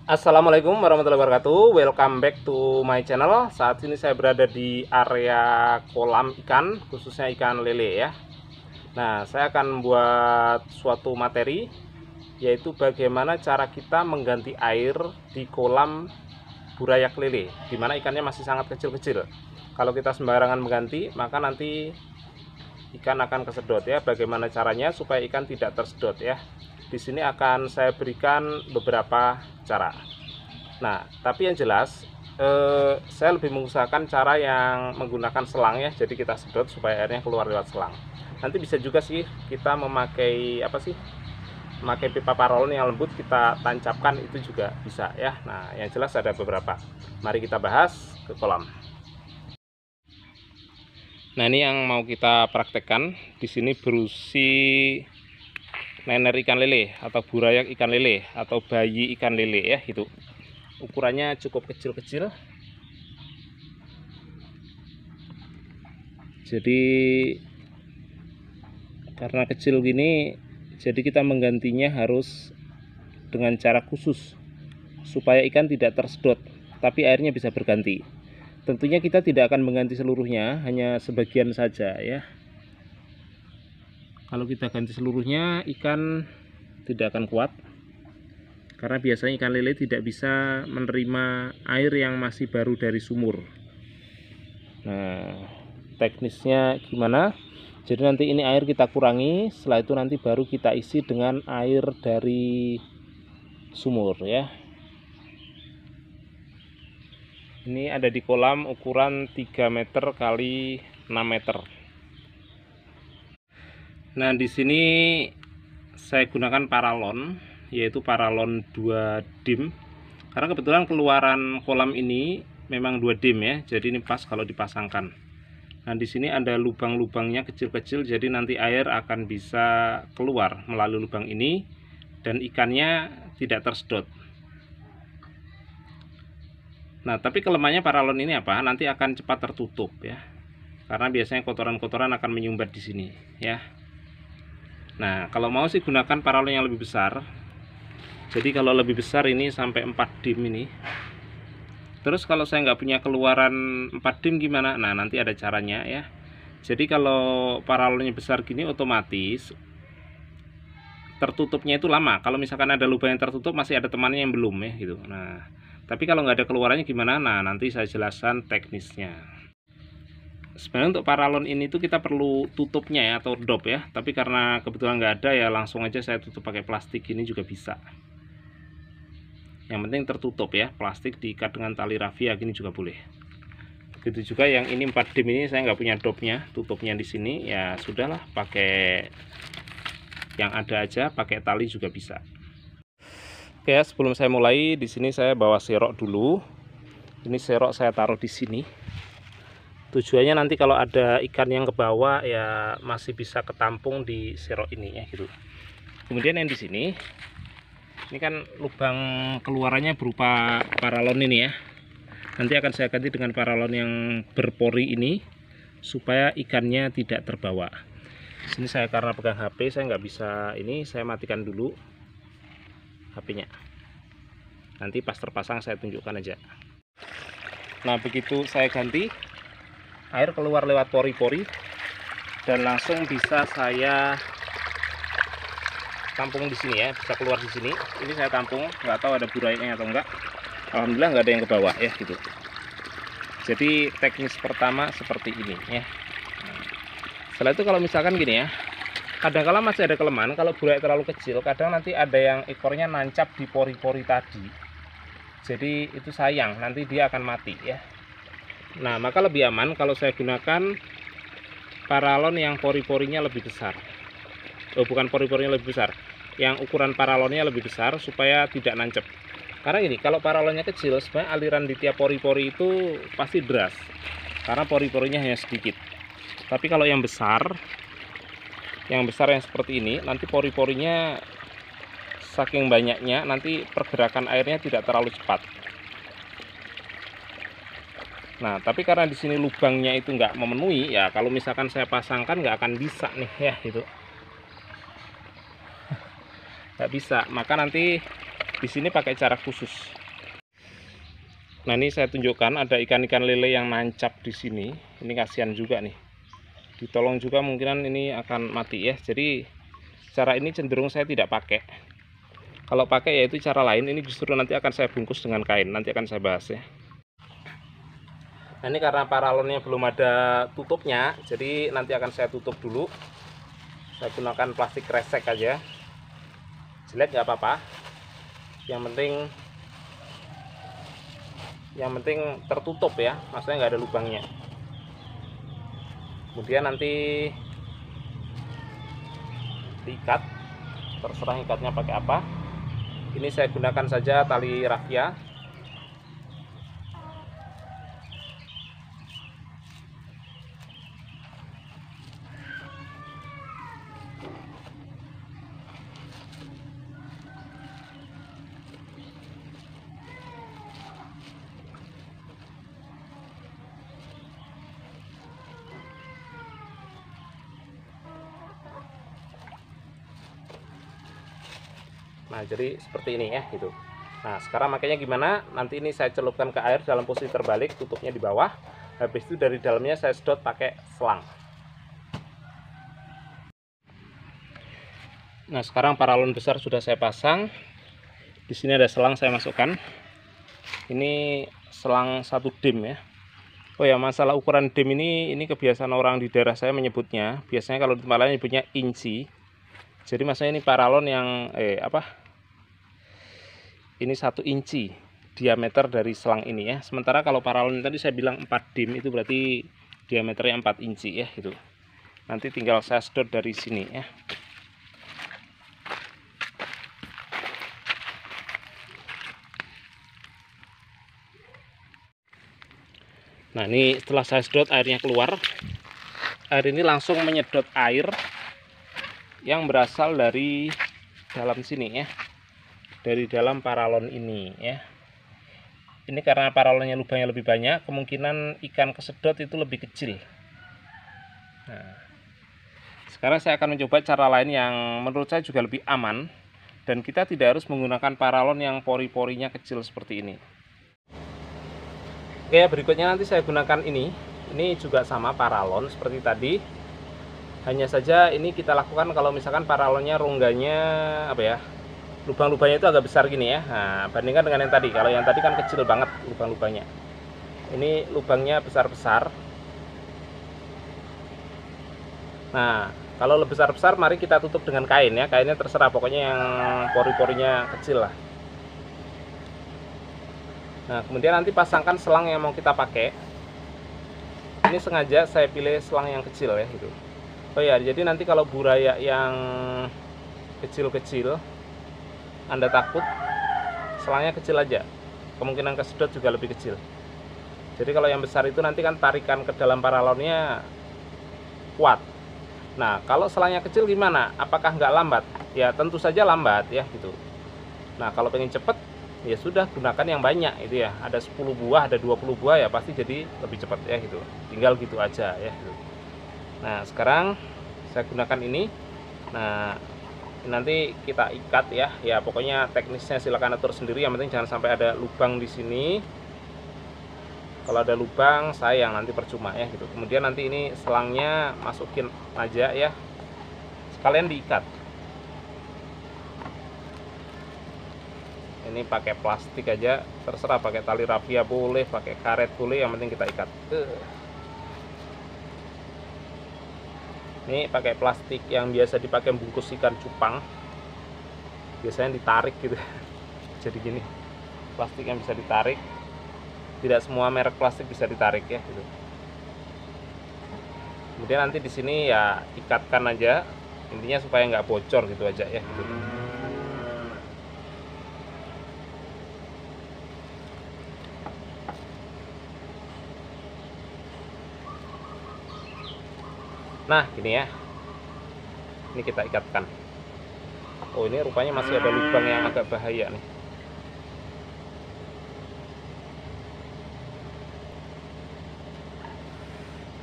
Assalamualaikum warahmatullahi wabarakatuh. Welcome back to my channel. Saat ini saya berada di area kolam ikan, khususnya ikan lele ya. Nah, saya akan buat suatu materi, yaitu bagaimana cara kita mengganti air di kolam burayak lele, dimana ikannya masih sangat kecil-kecil. Kalau kita sembarangan mengganti, maka nanti ikan akan kesedot ya. Bagaimana caranya supaya ikan tidak tersedot ya. Di sini akan saya berikan beberapa cara. Nah, tapi yang jelas saya lebih mengusahakan cara yang menggunakan selang ya. Jadi kita sedot supaya airnya keluar lewat selang. Nanti bisa juga sih kita memakai memakai pipa paralon yang lembut, kita tancapkan, itu juga bisa ya. Nah, yang jelas ada beberapa. Mari kita bahas ke kolam. Nah, ini yang mau kita praktekkan. Di sini berusi nener ikan lele atau burayak ikan lele atau bayi ikan lele ya, itu ukurannya cukup kecil-kecil. Jadi karena kecil gini, jadi kita menggantinya harus dengan cara khusus supaya ikan tidak tersedot, tapi airnya bisa berganti. Tentunya kita tidak akan mengganti seluruhnya, hanya sebagian saja ya. Kalau kita ganti seluruhnya, ikan tidak akan kuat, karena biasanya ikan lele tidak bisa menerima air yang masih baru dari sumur. Nah, teknisnya gimana? Jadi nanti ini air kita kurangi, setelah itu nanti baru kita isi dengan air dari sumur ya. Ini ada di kolam ukuran 3 meter kali 6 meter. Nah, di sini saya gunakan paralon, yaitu paralon 2 dim. Karena kebetulan keluaran kolam ini memang 2 dim ya. Jadi ini pas kalau dipasangkan. Nah, di sini ada lubang-lubangnya kecil-kecil, jadi nanti air akan bisa keluar melalui lubang ini dan ikannya tidak tersedot. Nah, tapi kelemahannya paralon ini apa? Nanti akan cepat tertutup ya. Karena biasanya kotoran-kotoran akan menyumbat di sini ya. Nah, kalau mau sih gunakan paralon yang lebih besar. Jadi kalau lebih besar ini sampai 4 dim ini. Terus kalau saya nggak punya keluaran 4 dim gimana? Nah, nanti ada caranya ya. Jadi kalau paralonnya besar gini, otomatis tertutupnya itu lama. Kalau misalkan ada lubang yang tertutup, masih ada temannya yang belum ya gitu. Nah, tapi kalau nggak ada keluarannya gimana? Nah, nanti saya jelaskan teknisnya. Sebenarnya untuk paralon ini tuh kita perlu tutupnya ya, atau dop ya. Tapi karena kebetulan nggak ada ya, langsung aja saya tutup pakai plastik ini juga bisa. Yang penting tertutup ya, plastik diikat dengan tali rafia gini juga boleh. Begitu juga yang ini 4 dim ini saya nggak punya dopnya, tutupnya di sini ya sudahlah, pakai yang ada aja, pakai tali juga bisa. Oke ya, sebelum saya mulai, di sini saya bawa serok dulu. Ini serok saya taruh di sini. Tujuannya nanti kalau ada ikan yang ke bawah ya masih bisa ketampung di serok ini ya gitu. Kemudian yang di sini, ini kan lubang keluarannya berupa paralon ini ya. Nanti akan saya ganti dengan paralon yang berpori ini supaya ikannya tidak terbawa. Di sini saya karena pegang HP, saya nggak bisa ini, saya matikan dulu HP-nya. Nanti pas terpasang saya tunjukkan aja. Nah, begitu saya ganti, air keluar lewat pori-pori dan langsung bisa saya tampung di sini ya, bisa keluar di sini. Ini saya tampung, nggak tahu ada burayanya atau enggak. Alhamdulillah nggak ada yang ke bawah ya gitu. Jadi teknis pertama seperti ini ya. Setelah itu kalau misalkan gini ya, kadang-kala masih ada kelemahan kalau burayak terlalu kecil, kadang nanti ada yang ekornya nancap di pori-pori tadi. Jadi itu sayang, nanti dia akan mati ya. Nah, maka lebih aman kalau saya gunakan paralon yang pori-porinya lebih besar. Oh, bukan pori-porinya lebih besar, yang ukuran paralonnya lebih besar supaya tidak nancep. Karena ini, kalau paralonnya kecil, sebenarnya aliran di tiap pori-pori itu pasti deras, karena pori-porinya hanya sedikit. Tapi kalau yang besar yang seperti ini, nanti pori-porinya saking banyaknya, nanti pergerakan airnya tidak terlalu cepat. Nah, tapi karena di sini lubangnya itu nggak memenuhi, ya kalau misalkan saya pasangkan nggak akan bisa nih ya gitu. Nggak bisa, maka nanti Di sini pakai cara khusus. Nah, ini saya tunjukkan ada ikan-ikan lele yang nancap di sini. Ini kasihan juga nih. Ditolong juga mungkinan ini akan mati ya. Jadi cara ini cenderung saya tidak pakai. Kalau pakai yaitu cara lain. Ini justru nanti akan saya bungkus dengan kain. Nanti akan saya bahas ya. Nah, ini karena paralonnya belum ada tutupnya, jadi nanti akan saya tutup dulu. Saya gunakan plastik kresek aja. Jelek nggak apa-apa. Yang penting tertutup ya, maksudnya nggak ada lubangnya. Kemudian nanti diikat, terserah ikatnya pakai apa. Ini saya gunakan saja tali rafia. Nah, jadi seperti ini ya gitu. Nah, sekarang makanya gimana? Nanti ini saya celupkan ke air dalam posisi terbalik, tutupnya di bawah. Habis itu dari dalamnya saya sedot pakai selang. Nah, sekarang paralon besar sudah saya pasang. Di sini ada selang saya masukkan. Ini selang 1 dim ya. Oh ya, masalah ukuran dim ini kebiasaan orang di daerah saya menyebutnya. Biasanya kalau di tempat lain nyebutnya inci. Jadi maksudnya ini paralon yang ini 1 inci diameter dari selang ini ya. Sementara kalau paralon tadi saya bilang 4 dim, itu berarti diameternya 4 inci ya gitu. Nanti tinggal saya sedot dari sini ya. Nah, ini setelah saya sedot airnya keluar. Air ini langsung menyedot air yang berasal dari dalam sini ya. Dari dalam paralon ini ya. Ini karena paralonnya lubangnya lebih banyak, kemungkinan ikan kesedot itu lebih kecil. Nah, sekarang saya akan mencoba cara lain yang menurut saya juga lebih aman, dan kita tidak harus menggunakan paralon yang pori-porinya kecil seperti ini. Oke, berikutnya nanti saya gunakan ini. Ini juga sama paralon seperti tadi. Hanya saja ini kita lakukan kalau misalkan paralonnya rongganya lubang-lubangnya itu agak besar gini ya. Nah, bandingkan dengan yang tadi. Kalau yang tadi kan kecil banget lubang-lubangnya. Ini lubangnya besar-besar. Nah, kalau lebih besar-besar mari kita tutup dengan kain ya. Kainnya terserah, pokoknya yang pori-porinya kecil lah. Nah, kemudian nanti pasangkan selang yang mau kita pakai. Ini sengaja saya pilih selang yang kecil ya gitu. Oh ya, jadi nanti kalau buraya yang kecil-kecil Anda takut, selangnya kecil aja, kemungkinan kesedot juga lebih kecil. Jadi kalau yang besar itu nanti kan tarikan ke dalam paralonnya kuat. Nah, kalau selangnya kecil gimana? Apakah nggak lambat? Ya tentu saja lambat ya gitu. Nah, kalau pengen cepet ya sudah gunakan yang banyak itu ya. Ada 10 buah, ada 20 buah ya pasti jadi lebih cepat ya gitu. Tinggal gitu aja ya gitu. Nah, sekarang saya gunakan ini. Nah, nanti kita ikat ya. Ya pokoknya teknisnya silakan atur sendiri, yang penting jangan sampai ada lubang di sini. Kalau ada lubang sayang, nanti percuma ya gitu. Kemudian nanti ini selangnya masukin aja ya. Sekalian diikat. Ini pakai plastik aja, terserah pakai tali rafia boleh, pakai karet boleh, yang penting kita ikat. Ini pakai plastik yang biasa dipakai bungkus ikan cupang. Biasanya ditarik gitu. Jadi gini, plastik yang bisa ditarik. Tidak semua merek plastik bisa ditarik ya gitu. Kemudian nanti di sini ya ikatkan aja, intinya supaya nggak bocor gitu aja ya gitu. Nah, gini ya. Ini kita ikatkan. Oh, ini rupanya masih ada lubang yang agak bahaya nih.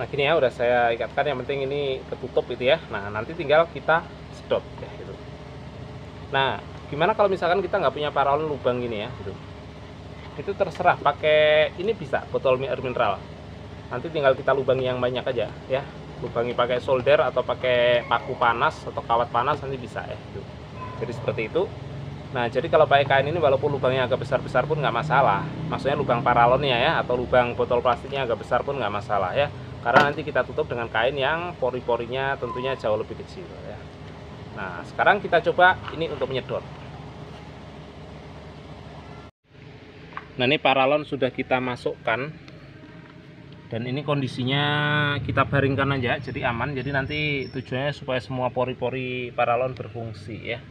Nah, gini ya, udah saya ikatkan, yang penting ini ketutup gitu ya. Nah, nanti tinggal kita sedot ya gitu. Nah, Gimana kalau misalkan kita nggak punya paralon lubang gini ya gitu. Itu terserah, pakai ini bisa botol air mineral, nanti tinggal kita lubangi yang banyak aja ya, lubangi pakai solder atau pakai paku panas atau kawat panas nanti bisa ya gitu. Jadi seperti itu. Nah, jadi kalau pakai kain ini walaupun lubangnya agak besar-besar pun nggak masalah, maksudnya lubang paralonnya ya, atau lubang botol plastiknya agak besar pun nggak masalah ya, karena nanti kita tutup dengan kain yang pori-porinya tentunya jauh lebih kecil ya. Nah, sekarang kita coba ini untuk menyedot. Nah, ini paralon sudah kita masukkan, dan ini kondisinya kita baringkan aja jadi aman. Jadi nanti tujuannya supaya semua pori-pori paralon berfungsi ya.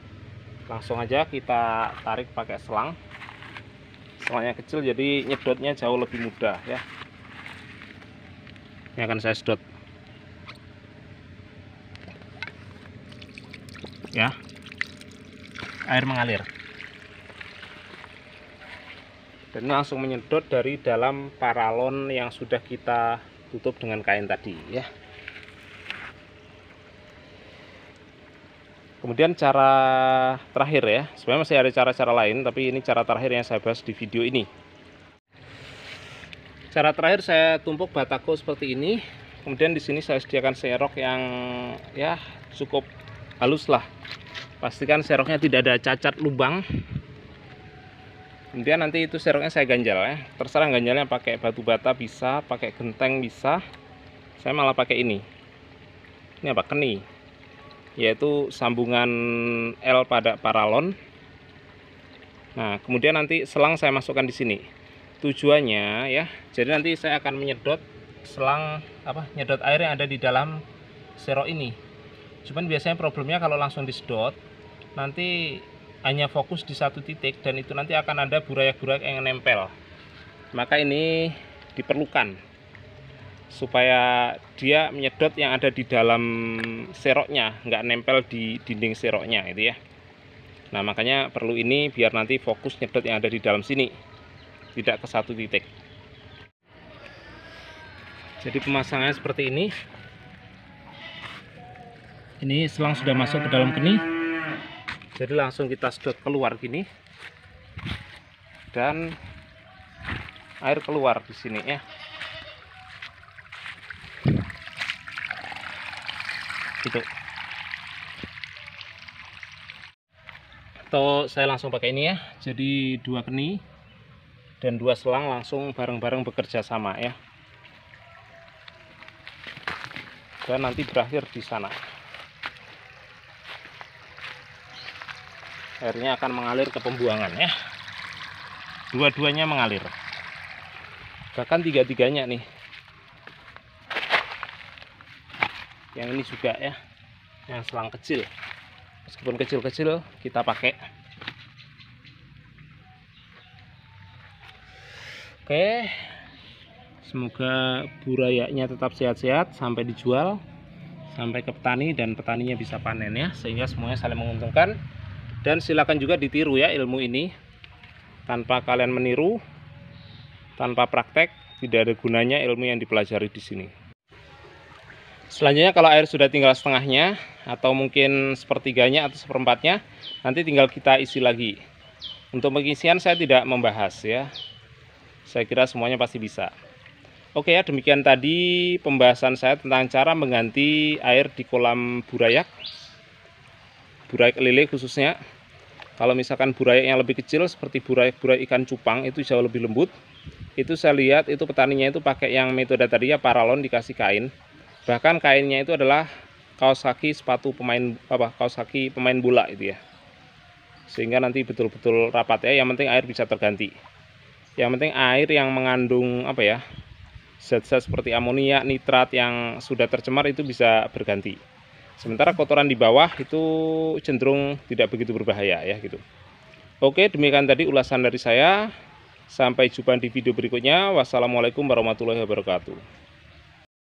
Langsung aja kita tarik pakai selang. Selangnya kecil jadi nyedotnya jauh lebih mudah ya. Ini akan saya sedot ya, air mengalir. Dan langsung menyedot dari dalam paralon yang sudah kita tutup dengan kain tadi ya. Kemudian cara terakhir ya, sebenarnya masih ada cara-cara lain, tapi ini cara terakhir yang saya bahas di video ini. Cara terakhir, saya tumpuk batako seperti ini. Kemudian di sini saya sediakan serok yang ya cukup halus lah. Pastikan seroknya tidak ada cacat lubang. Kemudian nanti itu seroknya saya ganjal ya. Terserah ganjalnya pakai batu bata bisa, pakai genteng bisa. Saya malah pakai ini. Ini apa? Keni. Yaitu sambungan L pada paralon. Nah, kemudian nanti selang saya masukkan di sini. Tujuannya ya, jadi nanti saya akan menyedot selang nyedot air yang ada di dalam serok ini. Cuman biasanya problemnya kalau langsung disedot, nanti hanya fokus di satu titik dan itu nanti akan ada burayak-burayak yang nempel. Maka ini diperlukan supaya dia menyedot yang ada di dalam seroknya, nggak nempel di dinding seroknya itu ya. Nah, makanya perlu ini biar nanti fokus nyedot yang ada di dalam sini, tidak ke satu titik. Jadi pemasangannya seperti ini. Ini selang sudah masuk ke dalam keni, jadi langsung kita sedot keluar gini, dan air keluar di sini ya. Gitu. Atau saya langsung pakai ini ya. Jadi 2 keni dan 2 selang langsung bareng-bareng bekerja sama ya. Dan nanti berakhir di sana. Airnya akan mengalir ke pembuangan ya. Dua-duanya mengalir. Bahkan tiga-tiganya nih. Yang ini juga ya, yang selang kecil, meskipun kecil-kecil kita pakai. Oke, semoga burayaknya tetap sehat-sehat sampai dijual, sampai ke petani dan petaninya bisa panen ya, sehingga semuanya saling menguntungkan. Dan silakan juga ditiru ya ilmu ini. Tanpa kalian meniru, tanpa praktek, tidak ada gunanya ilmu yang dipelajari di sini. Selanjutnya kalau air sudah tinggal setengahnya atau mungkin sepertiganya atau seperempatnya, nanti tinggal kita isi lagi. Untuk pengisian saya tidak membahas ya. Saya kira semuanya pasti bisa. Oke ya, demikian tadi pembahasan saya tentang cara mengganti air di kolam burayak lele khususnya. Kalau misalkan burayak yang lebih kecil seperti burayak ikan cupang itu jauh lebih lembut. Itu saya lihat itu petaninya itu pakai yang metode tadi ya, paralon dikasih kain. Bahkan kainnya itu adalah kaos kaki kaos kaki pemain bola itu ya. Sehingga nanti betul-betul rapat ya. Yang penting air bisa terganti. Yang penting air yang mengandung zat-zat seperti amonia, nitrat yang sudah tercemar itu bisa berganti. Sementara kotoran di bawah itu cenderung tidak begitu berbahaya ya gitu. Oke, demikian tadi ulasan dari saya. Sampai jumpa di video berikutnya. Wassalamualaikum warahmatullahi wabarakatuh.